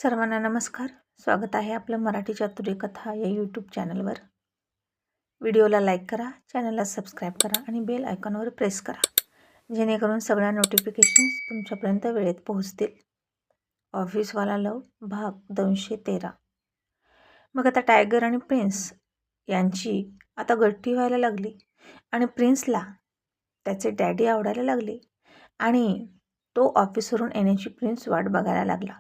सर्वांना नमस्कार. स्वागत आहे आपलं मराठी चातुर्य कथा या यूट्यूब चॅनलवर. व्हिडिओला लाईक करा, चॅनलला सबस्क्राईब करा आणि बेल आयकॉनवर प्रेस करा, जेणेकरून सगळ्या नोटिफिकेशन्स तुमच्यापर्यंत वेळेत पोहोचतील. ऑफिसवाला लव भाग 213. मग आता टायगर आणि प्रिन्स यांची आता गट्टी व्हायला लागली आणि प्रिन्सला त्याचे डॅडी आवडायला लागले आणि तो ऑफिसवरून येण्याची प्रिन्स वाट बघायला लागला.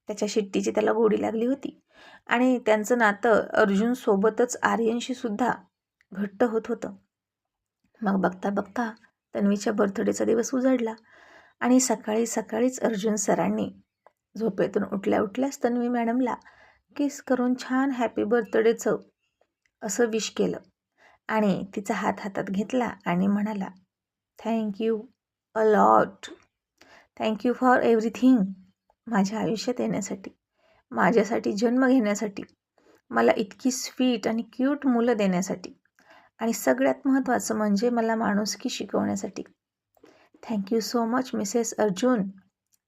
त्याच्या शिट्टीची त्याला गोडी लागली होती आणि त्यांचं नातं अर्जुनसोबतच आर्यनशी सुद्धा घट्ट होत होतं. मग बघता बघता तन्वीच्या बर्थडेचा दिवस उजाडला आणि सकाळीच अर्जुन सरांनी झोपेतून उठल्या उठल्याच तन्वी मॅडमला किस करून छान हॅपी बर्थडेचं असं विश केलं आणि तिचा हात हातात घेतला आणि म्हणाला, thank you a lot, thank you for everything. माझ्या आयुष्यात येण्यासाठी, माझ्यासाठी जन्म घेण्यासाठी, मला इतकी स्वीट आणि क्यूट मुलं देण्यासाठी आणि सगळ्यात महत्त्वाचं म्हणजे मला माणुसकी शिकवण्यासाठी. Thank you so much Mrs Arjun.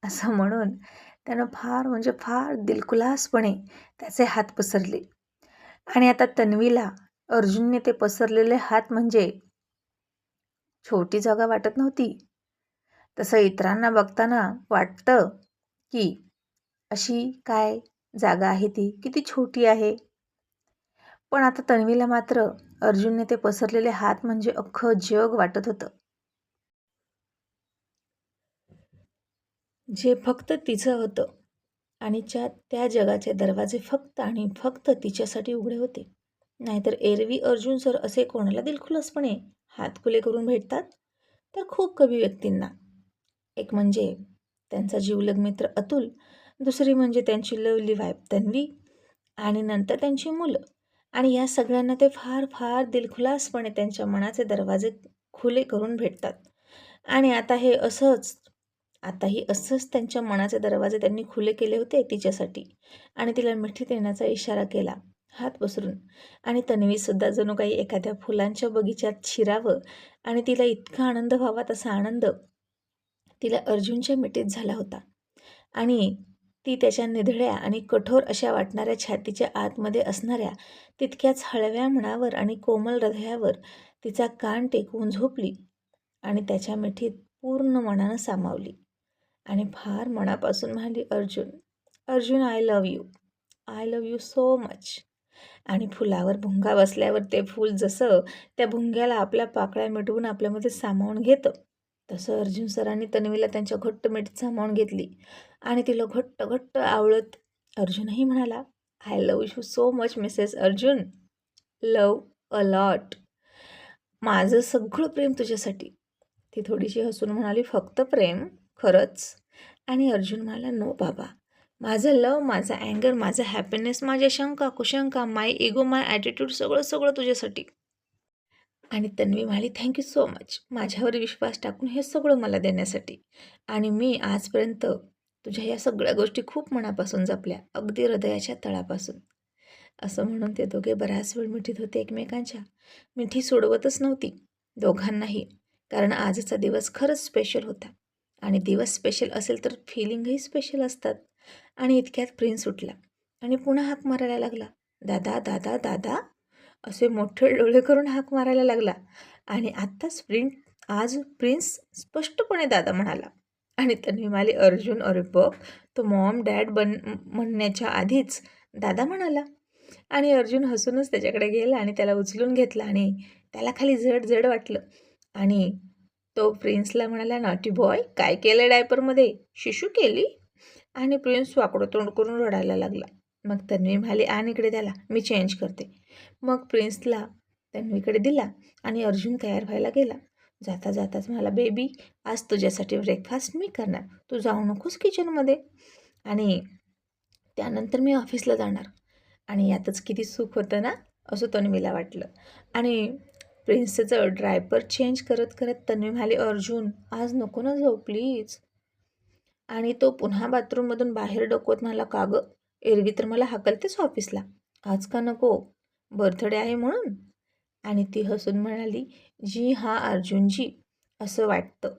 असं म्हणून त्यानं फार दिलखुलासपणे त्याचे हात पसरले आणि आता तन्वीला अर्जुनने ते पसरलेले हात म्हणजे छोटी जागा वाटत नव्हती. तसं इतरांना बघताना वाटतं की अशी काय जागा आहे ती, किती छोटी आहे. पण आता तन्वीला मात्र अर्जुनने ते पसरलेले हात म्हणजे अख्खं जग वाटत होतं, जे फक्त तिचं होतं आणि त्या जगाचे दरवाजे फक्त आणि फक्त तिच्यासाठी उघडे होते. नाहीतर एरवी अर्जुन सर असे कोणाला दिलखुलासपणे हात खुले करून भेटतात तर खूप कमी व्यक्तींना. एक म्हणजे त्यांचा जीवलग मित्र अतुल, दुसरी म्हणजे त्यांची लवली वाईफ तन्वी आणि नंतर त्यांची मुलं. आणि या सगळ्यांना ते फार दिलखुलासपणे त्यांच्या मनाचे दरवाजे खुले करून भेटतात. आणि आताही असंच त्यांच्या मनाचे दरवाजे त्यांनी खुले केले होते तिच्यासाठी आणि तिला मिठी देण्याचा इशारा केला हात पसरून. आणि तन्वीसुद्धा जणू काही एखाद्या फुलांच्या बगीच्यात शिरावं आणि तिला इतका आनंद व्हावा तसा आनंद तिला अर्जुनच्या मिठीत झाला होता. आणि ती त्याच्या निधड्या आणि कठोर अशा वाटणाऱ्या छातीच्या आतमध्ये असणाऱ्या तितक्याच हळव्या मनावर आणि कोमल हृदयावर तिचा कान टेकवून झोपली आणि त्याच्या मिठीत पूर्ण मनानं सामावली आणि फार मनापासून म्हणाली, Arjun I love you so much. आणि फुलावर भुंगा बसल्यावर ते फूल जसं त्या भुंग्याला आपल्या पाकळ्या मिटवून आपल्यामध्ये सामावून घेतं, तसं अर्जुन सरांनी तन्वीला त्यांच्या घट्ट मिठीत सामावून घेतली आणि तिला घट्ट आवळत अर्जुनही म्हणाला, I love you so much Mrs Arjun, love a lot. माझं सगळं प्रेम तुझ्यासाठी. ती थोडीशी हसून म्हणाली, फक्त प्रेम खरंच? आणि अर्जुन म्हणाला, नो बाबा, माझं लव, माझा अँगर, माझा हॅपीनेस, माझ्या शंका कुशंका, माय इगो, माय ॲटिट्यूड सगळं तुझ्यासाठी. आणि तन्वी म्हणाली, थँक्यू सो मच, माझ्यावर विश्वास टाकून हे सगळं मला देण्यासाठी. आणि मी आजपर्यंत तुझ्या या सगळ्या गोष्टी खूप मनापासून जपल्या, अगदी हृदयाच्या तळापासून. असं म्हणून ते दोघे बराच वेळ मिठीत होते एकमेकांच्या. मिठी सोडवतच नव्हती दोघांनाही, कारण आजचा दिवस खरंच स्पेशल होता. आणि दिवस स्पेशल असेल तर फिलिंगही स्पेशल असतात. आणि इतक्यात प्रिन्स उठला आणि पुन्हा हाक मारायला लागला, दादा दादा दादा असे मोठे डोळे करून हाक मारायला लागला. आणि आज प्रिन्स स्पष्टपणे दादा म्हणाला. आणि तन्वी म्हणाली, अर्जुन अरे बघ, तो मॉम डॅड म्हणण्याच्या आधीच दादा म्हणाला. आणि अर्जुन हसूनच त्याच्याकडे गेला आणि त्याला उचलून घेतला आणि त्याला खाली जड वाटलं. आणि तो प्रिन्सला म्हणाला, नॉटी बॉय, काय केलं डायपरमध्ये, शिशू केली? आणि प्रिन्स वाकडं तोंड करून रडायला लागला. मग तन्वी म्हणाली, आण इकडे त्याला, मी चेंज करते. मग प्रिन्सला तन्वीकडे दिला आणि अर्जुन तयार व्हायला गेला. जाताच म्हणाला, बेबी, आज तुझ्यासाठी ब्रेकफास्ट मी करणार, तू जाऊ नकोस किचनमध्ये आणि त्यानंतर मी ऑफिसला जाणार. आणि यातच किती सुख होतं ना, असं तन्वीला वाटलं. आणि प्रिन्सचं ड्रायपर चेंज करत तन्वी म्हणाली, अर्जुन आज नको ना जाऊ प्लीज. आणि तो पुन्हा बाथरूममधून बाहेर डोकवत म्हणाला, का गं, एरवी तर मला हाकलतेच ऑफिसला, आज का नको, बर्थडे आहे म्हणून? आणि ती हसून म्हणाली, जी हां अर्जुनजी, असं वाटतं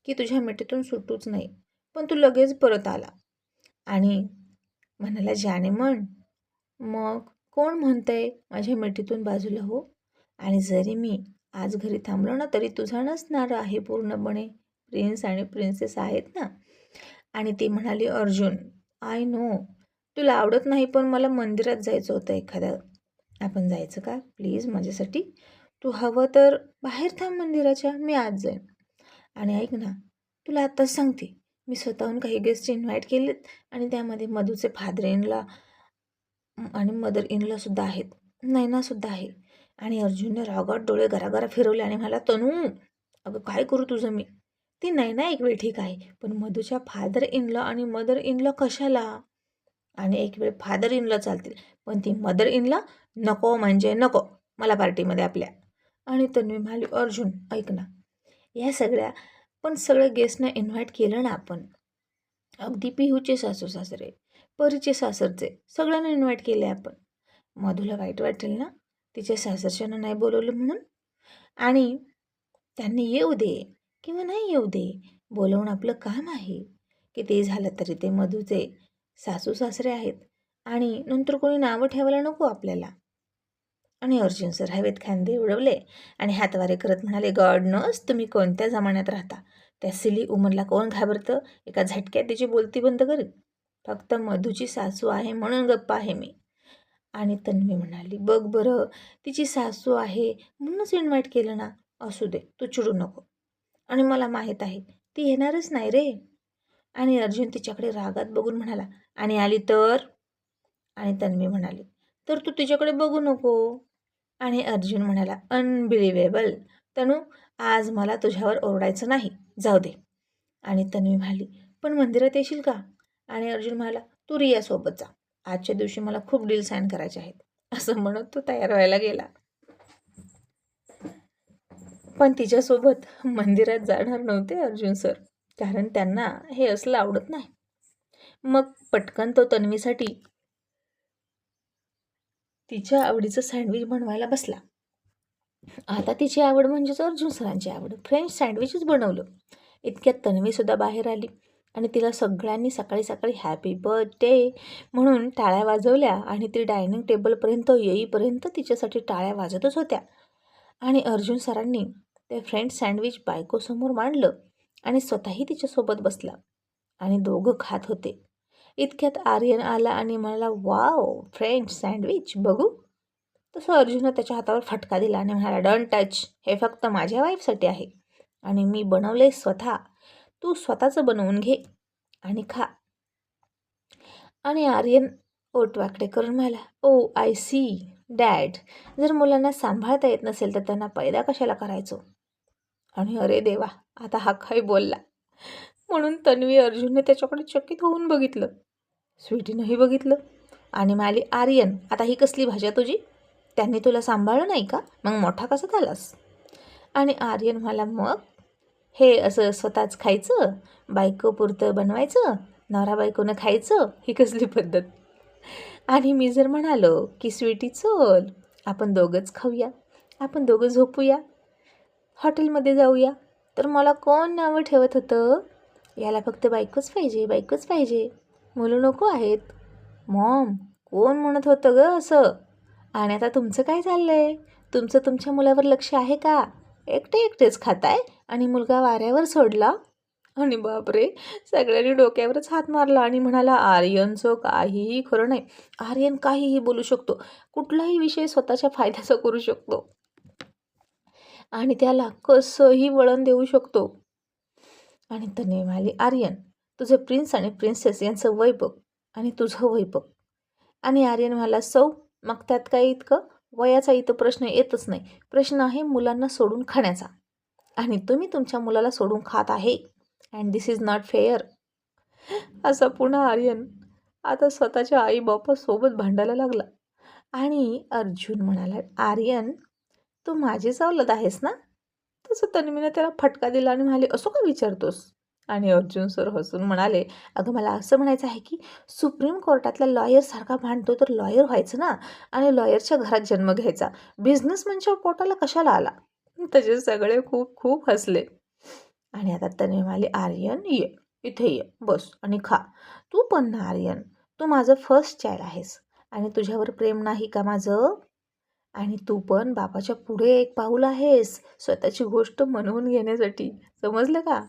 की तुझ्या मिठीतून सुटूच नाही, पण तू लगेच परत आला. आणि म्हणाला, जाने मन. मग कोण म्हणतंय माझ्या मिठीतून बाजूला हो? आणि जरी मी आज घरी थांबलो ना तरी तुझा नसणार आहे पूर्णपणे. प्रिन्स आणि प्रिन्सेस आहेत ना. आणि ती म्हणाली, अर्जुन, आय नो तुला आवडत नाही, पण मला मंदिरात जायचं होतं एखाद्या. आपण जायचं का प्लीज माझ्यासाठी? तू हवं तर बाहेर थांब मंदिराच्या, मी आज जाईन. आणि ऐक ना, तुला आत्ताच सांगते, मी स्वतःहून काही गेस्ट इन्व्हाइट केलेत आणि त्यामध्ये मधूचे फादर इनला आणि मदर इनला सुद्धा आहेत, नैनासुद्धा आहे. आणि अर्जुनने रागात डोळे गरागरा फिरवले आणि म्हणाला, तनू अगं काय करू तुझं मी? ती नैना एक वेळ ठीक आहे, पण मधूच्या फादर इनला आणि मदर इनला कशाला? आणि एक वेळ फादर इनला चालतील, पण ती मदर इनला नको म्हणजे नको मला पार्टीमध्ये आपल्या. आणि तन्वी म्हणाली, अर्जुन ऐक ना, या सगळ्या पण सगळ्या गेस्टना इन्व्हाइट केलं ना आपण. अगदी पिहूचे सासू सासरे, परीचे सासरचे, सगळ्यांना इन्व्हाइट केले आपण. मधूला वाईट वाटेल ना तिच्या सासरच्यांना नाही बोलवलं म्हणून. आणि त्यांनी येऊ दे किंवा नाही येऊ दे, बोलवणं आपलं काम आहे. की ते झालं तरी ते मधूचे सासू सासरे आहेत आणि नंतर कोणी नावं ठेवायला नको आपल्याला. आणि अर्जुन सर हवेत खांदे उडवले आणि हातवारे करत म्हणाले, गॉड नोस तुम्ही कोणत्या जमान्यात राहता. त्या सिली उमरला कोण घाबरतं? एका झटक्यात तिची बोलती बंद करील. फक्त मधूची सासू आहे म्हणून गप्पा आहे मी. आणि तन्वी म्हणाली, बघ बरं, तिची सासू आहे म्हणूनच इन्व्हाइट केलं ना. असू दे, तू चिडू नको. आणि मला माहीत आहे ती येणारच नाही रे. आणि अर्जुन तिच्याकडे रागात बघून म्हणाला, आणि आली तर? आणि तन्वी म्हणाली, तर तू तिच्याकडे बघू नको. आणि अर्जुन म्हणाला, अनबिलिव्हेबल तनू, आज मला तुझ्यावर ओरडायचं नाही, जाऊ दे. आणि तन्वी म्हणाली, पण मंदिरात येशील का? आणि अर्जुन म्हणाला, तू रियासोबत जा, आजच्या दिवशी मला खूप डील साईन करायचे आहेत. असं म्हणत तो तयार व्हायला गेला. पण तिच्यासोबत मंदिरात जाणार नव्हते अर्जुन सर, कारण त्यांना हे असलं आवडत नाही. मग पटकन तो तन्वीसाठी तिच्या आवडीचं सँडविच बनवायला बसला. आता तिची आवड म्हणजेच अर्जुन सरांची आवड, फ्रेंच सँडविचच बनवलं. इतक्यात तन्वीसुद्धा बाहेर आली आणि तिला सगळ्यांनी सकाळी सकाळी हॅपी बर्थडे म्हणून टाळ्या वाजवल्या. आणि ती डायनिंग टेबलपर्यंत येईपर्यंत तिच्यासाठी टाळ्या वाजतच होत्या. आणि अर्जुन सरांनी ते फ्रेंच सँडविच बायकोसमोर मांडलं आणि स्वतःही तिच्यासोबत बसला आणि दोघं खात होते. इतक्यात आर्यन आला आणि म्हणाला, वाव फ्रेंच सँडविच बघू. तसं अर्जुननं त्याच्या हातावर फटका दिला आणि म्हणाला, डोंट टच, हे फक्त माझ्या वाईफसाठी आहे आणि मी बनवले स्वतः, तू स्वतःचं बनवून घे आणि खा. आणि आर्यन ओटवाकडे करून म्हणाला, ओ आय सी डॅड, जर मुलांना सांभाळता येत नसेल तर त्यांना पैदा कशाला करायचो. आणि अरे देवा, आता हा काय बोलला. म्हणून तन्वी अर्जुनने त्याच्याकडे चकित होऊन बघितलं, स्वीटीनंही बघितलं आणि म्हणाली, आर्यन आता ही कसली भाषा तुझी? त्यांनी तुला सांभाळलं नाही का? मग मोठा कसा झालास? आणि आर्यन म्हणाला, मग हे असं स्वतःच खायचं, बायकोपुरतं बनवायचं, नवरा बायकोनं खायचं, ही कसली पद्धत? आणि मी जर म्हणालो की स्वीटी चल आपण दोघंच खाऊया, आपण दोघं झोपूया, हॉटेलमध्ये जाऊया, तर मला कोण नावं ठेवत होतं, याला फक्त बायकोच पाहिजे, बायकोच पाहिजे, मुलं नको आहेत. मॉम कोण म्हणत होतं ग असं? आणि आता तुमचं काय चाललं आहे? तुमचं तुमच्या मुलावर लक्ष आहे का? एकटे एकटेच खाताय आणि मुलगा वाऱ्यावर सोडला. आणि बापरे, सगळ्यांनी डोक्यावरच हात मारला आणि म्हणाला, आर्यनचं काहीही खरं नाही. आर्यन काहीही बोलू शकतो, कुठलाही विषय स्वतःच्या फायद्याचा करू शकतो आणि त्याला कसंही वळण देऊ शकतो. आणि तन्वी म्हणाली, आर्यन तुझे प्रिन्स आणि प्रिन्सेस यांचं वय बघ आणि तुझं वय बघ. आणि आर्यन म्हणाला, सौ मग त्यात काही इतकं वयाचा इथं प्रश्न येतच नाही, प्रश्न आहे मुलांना सोडून खाण्याचा. आणि तुम्ही तुमच्या मुलाला सोडून खात आहे and this is not fair. असा पुन्हा आर्यन आता स्वतःच्या आई बापासोबत भांडायला लागला. आणि अर्जुन म्हणाला, आर्यन तू माझी सवलत आहेस ना? तसं तन्वीने त्याला फटका दिला आणि म्हणाले, असं का विचारतोस? आणि अर्जुन सर हसून म्हणाले, अगं मला असं म्हणायचं आहे की सुप्रीम कोर्टातल्या लॉयरसारखा भांडतो तर लॉयर व्हायचं ना आणि लॉयरच्या घरात जन्म घ्यायचा, बिझनेस म्हणजे पोटाला कशाला आला? तसे सगळे खूप खूप हसले. आणि आता तन्वी म्हणाली, आर्यन ये इथे ये, बस आणि खा. तू पण ना आर्यन, तू माझं फर्स्ट चाइल्ड आहेस आणि तुझ्यावर प्रेम नाही का माझं? आणि तू पण बापाच्या पुढे एक पाऊल आहेस स्वतःची गोष्ट म्हणवून घेण्यासाठी. समजलं का?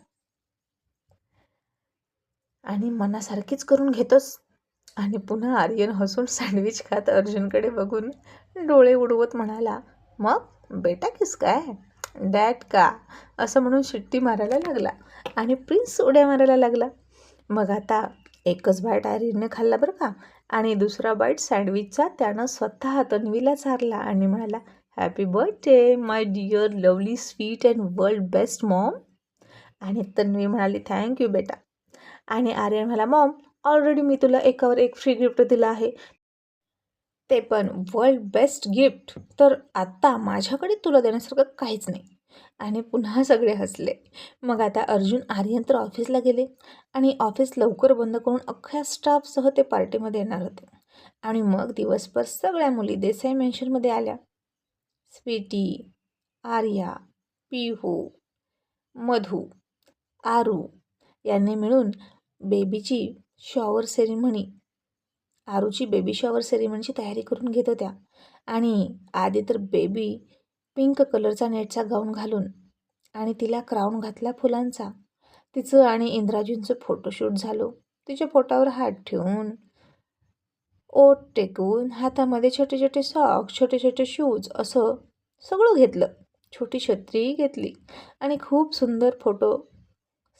आणि मनासारखीच करून घेतोस. आणि पुन्हा आर्यन हसून सँडविच खात अर्जुनकडे बघून डोळे उडवत म्हणाला, मग बेटा किस काय डॅड का, असं म्हणून शिट्टी मारायला लागला आणि प्रिन्स उड्या मारायला लागला. मग आता एकच बाईट आर्यनने खाल्ला बरं का, आणि दुसरा बाईट सँडविचचा त्यानं स्वतः तन्वीला चारला आणि म्हणाला, happy birthday my dear lovely sweet and world best mom. आणि तन्वी म्हणाली, थँक्यू बेटा. आणि आर्यन म्हणाला, मॉम ऑलरेडी मी तुला एकावर एक फ्री गिफ्ट दिलं आहे, ते पण वर्ल्ड बेस्ट गिफ्ट, तर आत्ता माझ्याकडे तुला देण्यासारखं काहीच नाही. आणि पुन्हा सगळे हसले. मग आता अर्जुन आर्यन तर ऑफिसला गेले आणि ऑफिस लवकर बंद करून अख्ख्या स्टाफसह ते पार्टीमध्ये येणार होते. आणि मग दिवसभर सगळ्या मुली देसाई मेन्शनमध्ये आल्या. स्वीटी, आर्या, पिहू, मधू, आरू यांनी मिळून बेबीची शॉवर सेरेमनी आरूची बेबी शॉवर सेरेमनीची तयारी करून घेत होत्या. आणि आधी तर बेबी पिंक कलरचा नेटचा गाऊन घालून आणि तिला क्राऊन घातला फुलांचा. तिचं आणि इंद्राजींचं फोटोशूट झालं. तिच्या पोटावर हात ठेवून, ओठ टेकवून, हातामध्ये छोटे छोटे सॉक्स, छोटे छोटे शूज असं सगळं घेतलं. छोटी छत्री घेतली आणि खूप सुंदर फोटो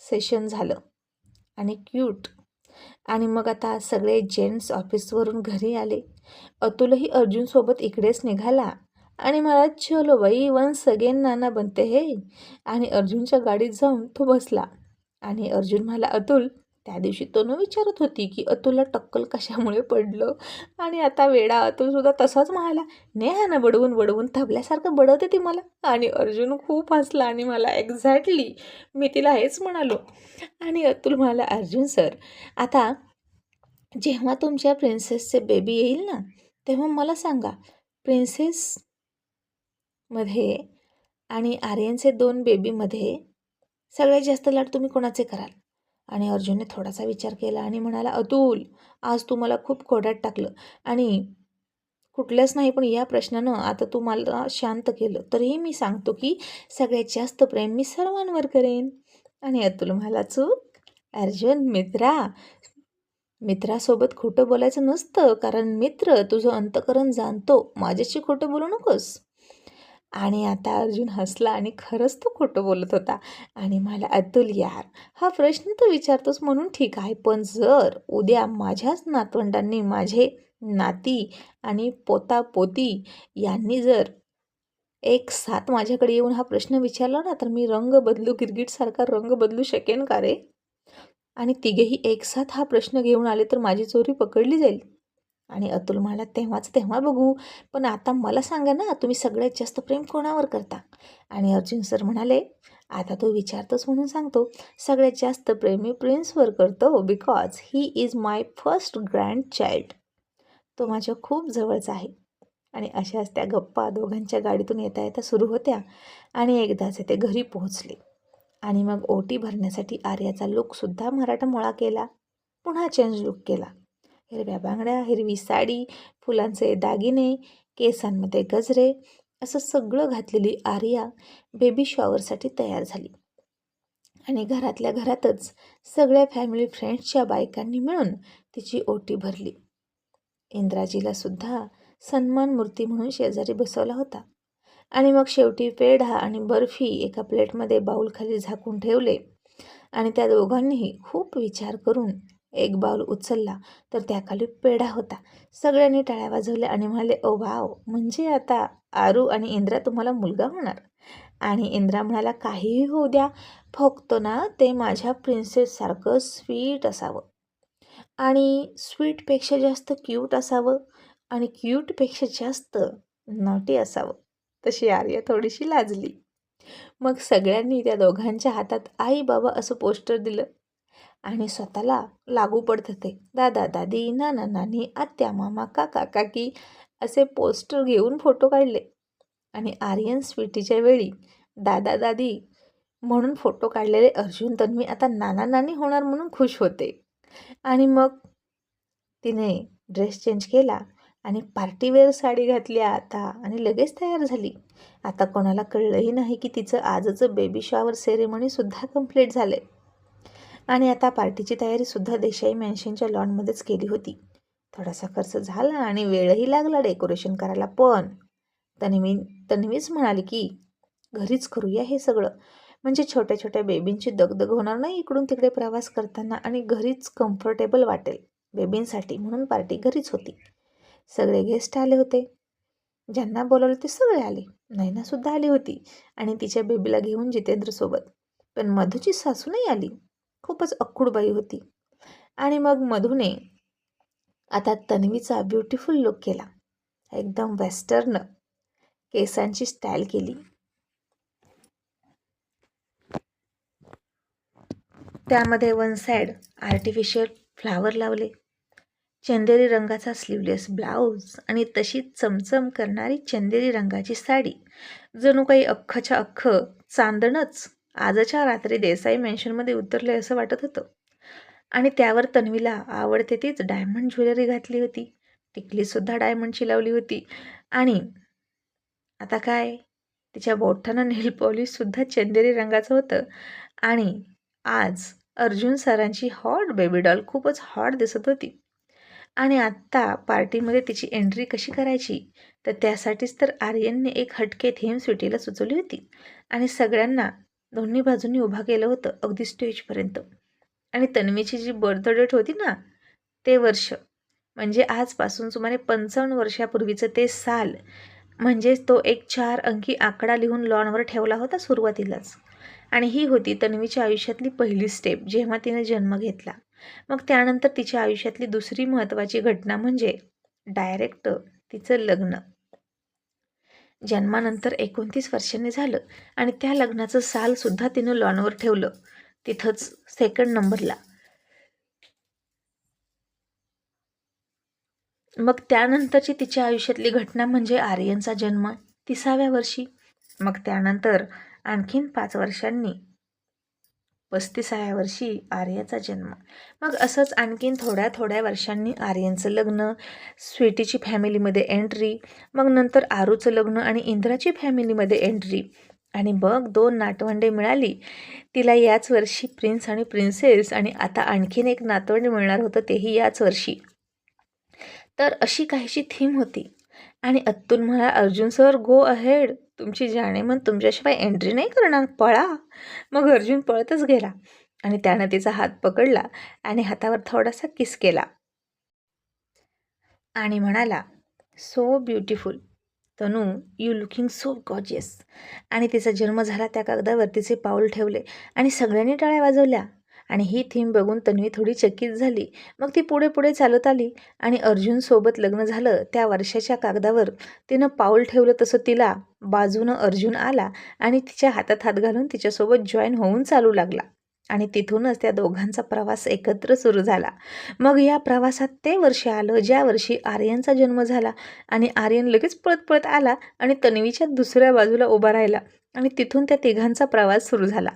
सेशन झालं आणि क्यूट. आणि मग आता सगळे जेंट्स ऑफिसवरून घरी आले. अतुलही अर्जुनसोबत इकडेच निघाला आणि मला, चलो बाई वन्स अगेन नाना बनते हे. आणि अर्जुनच्या गाडीत जाऊन तो बसला. आणि अर्जुन म्हणाला, अतुल, त्या दिवशी तनू विचारत होती की अतुलला टक्कल कशामुळे पडलं, आणि आता वेडा अतुलसुद्धा तसाच म्हणाला, नेहानं बडवून बडवून तबल्यासारखं बडवते ती मला. आणि अर्जुन खूप हसला आणि मला, एक्झॅक्टली मी तिला हेच म्हणालो. आणि अतुल म्हणाला, अर्जुन सर, आता जेव्हा तुमच्या प्रिन्सेसचे बेबी येईल ना, तेव्हा मला सांगा, प्रिन्सेसमध्ये आणि आर्यनचे 2 बेबीमध्ये सगळ्यात जास्त लाड तुम्ही कोणाचे कराल? आणि अर्जुनने थोडासा विचार केला आणि म्हणाला, अतुल, आज तू मला खूप कोड्यात टाकलं आणि कुठल्याच नाही, पण या प्रश्नानं आता तू मला शांत केलं. तरीही मी सांगतो की सगळ्यात जास्त प्रेम मी सर्वांवर करेन. आणि अतुल म्हणाला, चूक अर्जुन मित्रासोबत खोटं बोलायचं नसतं, कारण मित्र तुझं अंतःकरण जाणतो, माझ्याशी खोटं बोलू नकोस. आणि आता अर्जुन हसला आणि खरंच तो खोटं बोलत होता. आणि मला, अतुल यार, हा प्रश्न तू विचारतोस म्हणून ठीक आहे, पण जर उद्या माझ्याच नातवंडांनी, माझे नाती आणि पोतापोती यांनी जर एक साथ माझ्याकडे येऊन हा प्रश्न विचारला ना, तर मी रंग बदलू, गिरगिटसारखा रंग बदलू शकेन का रे? आणि तिघेही एक साथ हा प्रश्न घेऊन आले तर माझी चोरी पकडली जाईल. आणि अतुल म्हणाला, तेव्हाच तेव्हा बघू, पण आता मला सांगा ना, तुम्ही सगळ्यात जास्त प्रेम कोणावर करता? आणि अर्जुन सर म्हणाले, आता तू विचारतोस म्हणून सांगतो, सगळ्यात जास्त प्रेम मी प्रिन्सवर करतो, because he is my first grand child. तो माझ्या खूप जवळचा आहे. आणि अशाच त्या गप्पा दोघांच्या गाडीतून येता येता सुरू होत्या. आणि एकदाच ते घरी पोहोचले. आणि मग ओटी भरण्यासाठी आर्याचा लुकसुद्धा मराठमोळा केला. पुन्हा चेंज लुक केला. हिरव्या बांगड्या, हिरवी साडी, फुलांचे दागिने, केसांमध्ये गजरे, असं सगळं घातलेली आर्या बेबी शॉवरसाठी तयार झाली. आणि घरातल्या घरातच सगळ्या फॅमिली फ्रेंड्सच्या बायकांनी मिळून तिची ओटी भरली. इंद्राजीला सुद्धा सन्मान मूर्ती म्हणून शेजारी बसवला होता. आणि मग शेवटी पेढा आणि बर्फी एका प्लेटमध्ये बाऊलखाली झाकून ठेवले. आणि त्या दोघांनीही खूप विचार करून एक बाऊल उचलला तर त्याखाली पेढा होता. सगळ्यांनी टाळ्या वाजवल्या आणि म्हणाले, ओ वाव, म्हणजे आता आरू आणि इंद्रा तुम्हाला मुलगा होणार. आणि इंद्रा म्हणाला, काहीही होऊ द्या, फक्त ना ते माझ्या प्रिन्सेससारखं स्वीट असावं आणि स्वीटपेक्षा जास्त क्यूट असावं आणि क्यूटपेक्षा जास्त नॉटी असावं. तशी आर्या थोडीशी लाजली. मग सगळ्यांनी त्या दोघांच्या हातात आई बाबा असं पोस्टर दिलं आणि स्वतःला लागू पडत होते दादा दादी, नाना नानी, आत्या मामा, काका काकी असे पोस्टर घेऊन फोटो काढले. आणि आर्यन स्वीटीच्या वेळी दादा दादी म्हणून फोटो काढलेले अर्जुन तन्वी आता नाना नानी होणार म्हणून खुश होते. आणि मग तिने ड्रेस चेंज केला आणि पार्टीवेअर साडी घातली आता आणि लगेच तयार झाली. आता कोणाला कळलंही नाही की तिचं आजचं बेबी शॉवर सेरेमनीसुद्धा कंप्लीट झाले. आणि आता पार्टीची तयारीसुद्धा देसाई मॅन्शनच्या लॉनमध्येच केली होती. थोडासा खर्च झाला आणि वेळही लागला डेकोरेशन करायला, पण तन्वीच म्हणाली की घरीच करूया हे सगळं, म्हणजे छोट्या छोट्या बेबींची दगदग होणार नाही इकडून तिकडे प्रवास करताना आणि घरीच कम्फर्टेबल वाटेल बेबींसाठी, म्हणून पार्टी घरीच होती. सगळे गेस्ट आले होते, ज्यांना बोलावलं ते सगळे आले. नैनासुद्धा आली होती आणि तिच्या बेबीला घेऊन जितेंद्रसोबत. पण मधूची सासू नाही आली, खूपच अक्कूडबाई होती. आणि मग मधूने आता तन्वीचा ब्युटिफुल लुक केला, एकदम वेस्टर्न केसांची स्टाईल केली. त्यामध्ये वन साईड आर्टिफिशियल फ्लावर लावले, चंदेरी रंगाचा स्लीवलेस ब्लाऊज आणि तशीच चमचम करणारी चंदेरी रंगाची साडी. जणू काही अख्खच्या अख्खं चांदणच आजच्या रात्री देसाई मॅन्शनमध्ये उतरले असं वाटत होतं. आणि त्यावर तन्वीला आवडते तीच डायमंड ज्वेलरी घातली होती, टिकलीसुद्धा डायमंडची लावली होती. आणि आता काय, तिच्या बोटानं नेल पॉलिशसुद्धा चंदेरी रंगाचं होतं. आणि आज अर्जुन सरांची हॉट बेबी डॉल खूपच हॉट दिसत होती. आणि आत्ता पार्टीमध्ये तिची एंट्री कशी करायची, तर त्यासाठीच तर आर्यनने एक हटके थीम स्वीटीला सुचवली होती आणि सगळ्यांना दोन्ही बाजूंनी उभा केलं होतं अगदी स्टेजपर्यंत. आणि तन्वीची जी बर्थ डेट होती ना, ते वर्ष म्हणजे आजपासून सुमारे 55 वर्षापूर्वीचं ते साल, म्हणजेच तो एक 4 अंकी आकडा लिहून लॉनवर ठेवला होता सुरुवातीलाच. आणि ही होती तन्वीच्या आयुष्यातली पहिली स्टेप जेव्हा तिने जन्म घेतला. मग त्यानंतर तिच्या आयुष्यातली दुसरी महत्त्वाची घटना म्हणजे डायरेक्ट तिचं लग्न. जन्मानंतर 29 वर्षांनी झालं आणि त्या लग्नाचं सालसुद्धा तिनं लॉनवर ठेवलं, तिथंच सेकंड नंबरला. मग त्यानंतरची तिच्या आयुष्यातली घटना म्हणजे आर्यनचा जन्म 30व्या वर्षी. मग त्यानंतर आणखीन 5 वर्षांनी 35व्या वर्षी आर्याचा जन्म. मग असंच आणखीन थोड्या थोड्या वर्षांनी आर्यनचं लग्न, स्वीटीची फॅमिलीमध्ये एंट्री, मग नंतर आरूचं लग्न आणि इंद्राची फॅमिलीमध्ये एंट्री. आणि मग 2 नातवंडे मिळाली तिला याच वर्षी, प्रिन्स आणि प्रिन्सेस. आणि आता आणखीन एक नातवंड मिळणार होतं, तेही याच वर्षी. तर अशी काहीशी थीम होती. आणि अतुल म्हणाला, अर्जुन सर गो अहेड, तुमची जाणे मन तुमच्याशिवाय एंट्री नाही करणार, पळा. मग अर्जुन पळतच गेला आणि त्यानं तिचा हात पकडला आणि हातावर थोडासा किस केला आणि म्हणाला, so beautiful Tanu, you looking so gorgeous. आणि तिचा जन्म झाला त्या कागदावर तिचे पाऊल ठेवले आणि सगळ्यांनी टाळ्या वाजवल्या. आणि ही थीम बघून तन्वी थोडी चकित झाली. मग ती पुढे पुढे चालत आली आणि अर्जुनसोबत लग्न झालं त्या वर्षाच्या कागदावर तिनं पाऊल ठेवलं तसं तिला बाजूनं अर्जुन आला आणि तिच्या हातात हात घालून तिच्यासोबत जॉईन होऊन चालू लागला. आणि तिथूनच त्या दोघांचा प्रवास एकत्र सुरू झाला. मग या प्रवासात ते वर्ष आलं ज्या वर्षी आर्यनचा जन्म झाला आणि आर्यन लगेच पळत पळत आला आणि तन्वीच्या दुसऱ्या बाजूला उभा राहिला आणि तिथून त्या तिघांचा प्रवास सुरू झाला.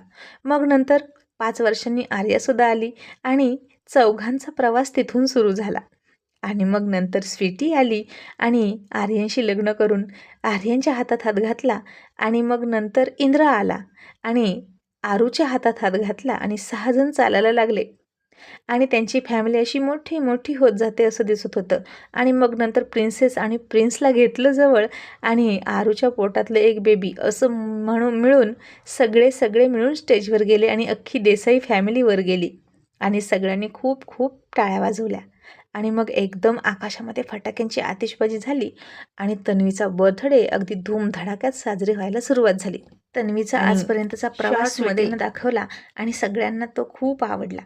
मग नंतर 5 वर्षांनी आर्यासुद्धा आली आणि चौघांचा प्रवास तिथून सुरू झाला. आणि मग नंतर स्वीटी आली आणि आर्यनशी लग्न करून आर्यनच्या हातात हात घातला. आणि मग नंतर इंद्रा आला आणि आरूच्या हातात हात घातला आणि 6 जण चालायला लागले आणि त्यांची फॅमिली अशी मोठी मोठी होत जाते असं दिसत होतं. आणि मग नंतर प्रिन्सेस आणि प्रिन्सला घेतलं जवळ आणि आरूच्या पोटातलं एक बेबी असं म्हणून मिळून सगळे मिळून स्टेजवर गेले आणि अख्खी देसाई फॅमिली वर गेली आणि सगळ्यांनी खूप खूप टाळ्या वाजवल्या. आणि मग एकदम आकाशामध्ये फटाक्यांची आतिषबाजी झाली आणि तन्वीचा बर्थडे अगदी धूमधडाक्यात साजरी व्हायला सुरुवात झाली. तन्वीचा आजपर्यंतचा प्रवास मध्ये दाखवला आणि सगळ्यांना तो खूप आवडला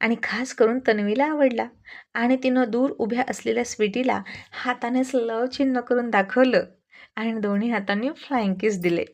आणि खास करून तन्वीला आवडला. आणि तिनं दूर उभ्या असलेल्या स्वीटीला हातानेच लव चिन्ह करून दाखवलं आणि दोन्ही हातांनी फ्लाइंग किस दिले.